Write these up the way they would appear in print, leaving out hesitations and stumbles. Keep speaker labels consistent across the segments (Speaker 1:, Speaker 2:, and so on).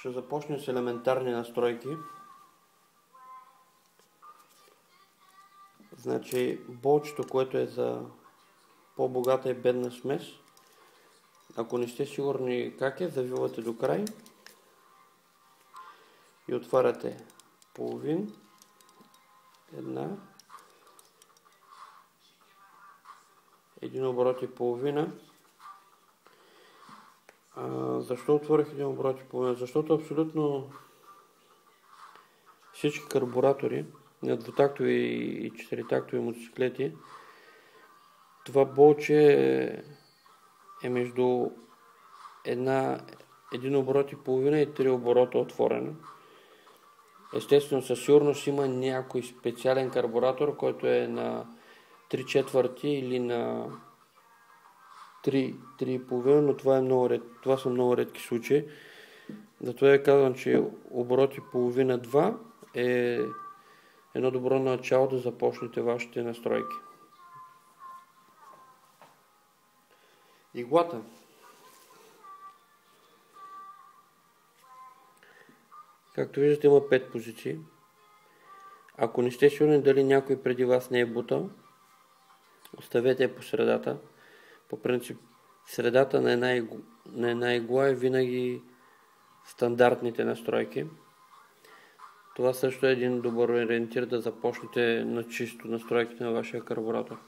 Speaker 1: Ще започнем с елементарни настройки. Значи болчето, което е за по-богата и бедна смес, ако не сте сигурни как е, завивате до край и отваряте половин, един оборот и половина. Защо отворих един оборот и половина? Защото абсолютно всички карбуратори на двутактови и четиритактови мотоциклети, това болче е между един оборот и половина и 3 оборота отворено. Естествено, със сигурност има някой специален карбуратор, който е на 3/4 или на 3,5, но това са много редки случаи. Затова я казвам, че оборот и половина 2 е едно добро начало да започнете вашите настройки. Иглата. Както виждате, има 5 позиции. Ако не сте сигурни дали някой преди вас не е бутал, оставете я по средата. По принцип, средата на една игла е винаги стандартните настройки. Това също е един добър ориентир да започнете на чисто настройките на вашия карбуратор.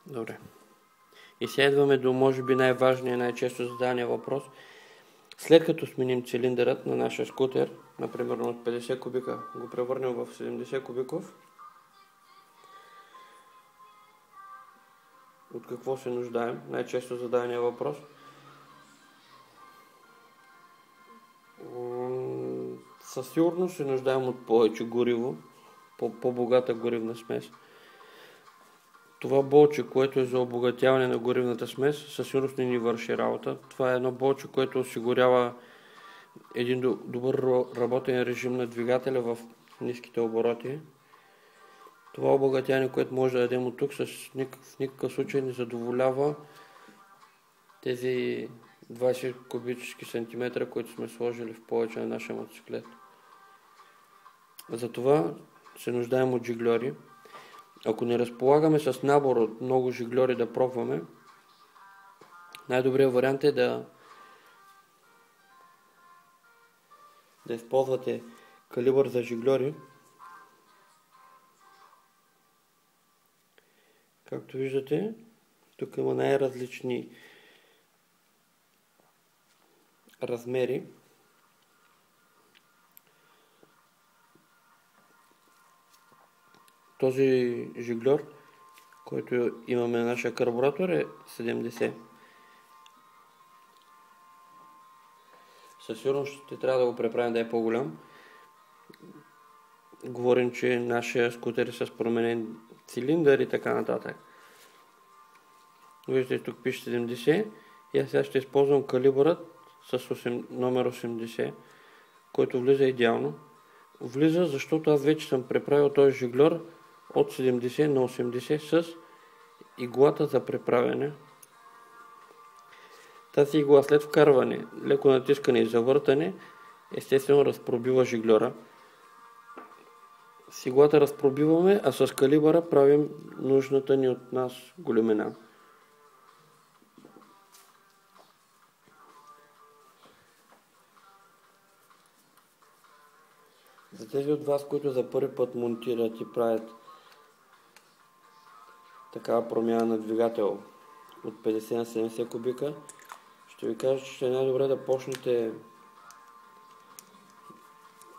Speaker 1: Добре. И сега идваме до, може би, най-важния и най-често задавания въпрос. След като сменим цилиндърът на нашия скутер, например от 50 кубика, го превърнем в 70 кубиков, от какво се нуждаем? Най-често задавания въпрос. Със сигурност се нуждаем от повече гориво, по-богата горивна смес. Това болче, което е за обогатяване на горивната смес, със сигурност не ни върши работа. Това е едно болче, което осигурява един добър работен режим на двигателя в ниските обороти. Това обогатяване, което може да дадем от тук, в никакъв случай не задоволява тези 20 кубически сантиметра, които сме сложили в повече на нашия мотоциклет. Затова се нуждаем от жигльори. Ако не разполагаме с набор от много жигльори да пробваме, най-добрият вариант е да използвате калибър за жигльори. Както виждате, тук има най-различни размери. Този жигльор, който имаме на нашия карбуратор, е 70. Със сигурност ще трябва да го преправим да е по-голям. Говорим, че нашия скутер е с променен цилиндър и така нататък. Виждате, тук пише 70 и аз сега ще използвам калибърът с номер 80, който влиза идеално. Влиза, защото аз вече съм преправил този жигльор от 70 на 80 с иглата за преправяне. Тази игла след вкарване, леко натискане и завъртане, естествено разпробива жигльора. С иглата разпробиваме, а с калибъра правим нужната ни от нас големина. За тези от вас, които за първи път монтират и правят такава промяна на двигател от 50 на 70 кубика, ще ви кажа, че ще е най-добре да почнете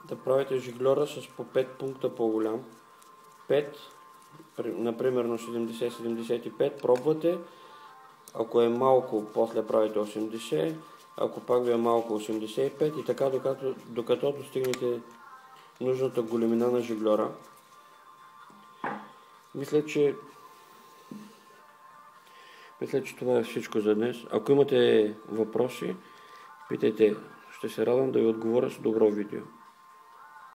Speaker 1: да правите жигльора с по 5 пункта по-голям. 5 например на 70-75, пробвате. Ако е малко, после правите 80, ако пак ви е малко 85 и така докато достигнете нужната големина на жиглера. Мисля, че това е всичко за днес. Ако имате въпроси, питайте. Ще се радвам да ви отговоря с добро видео.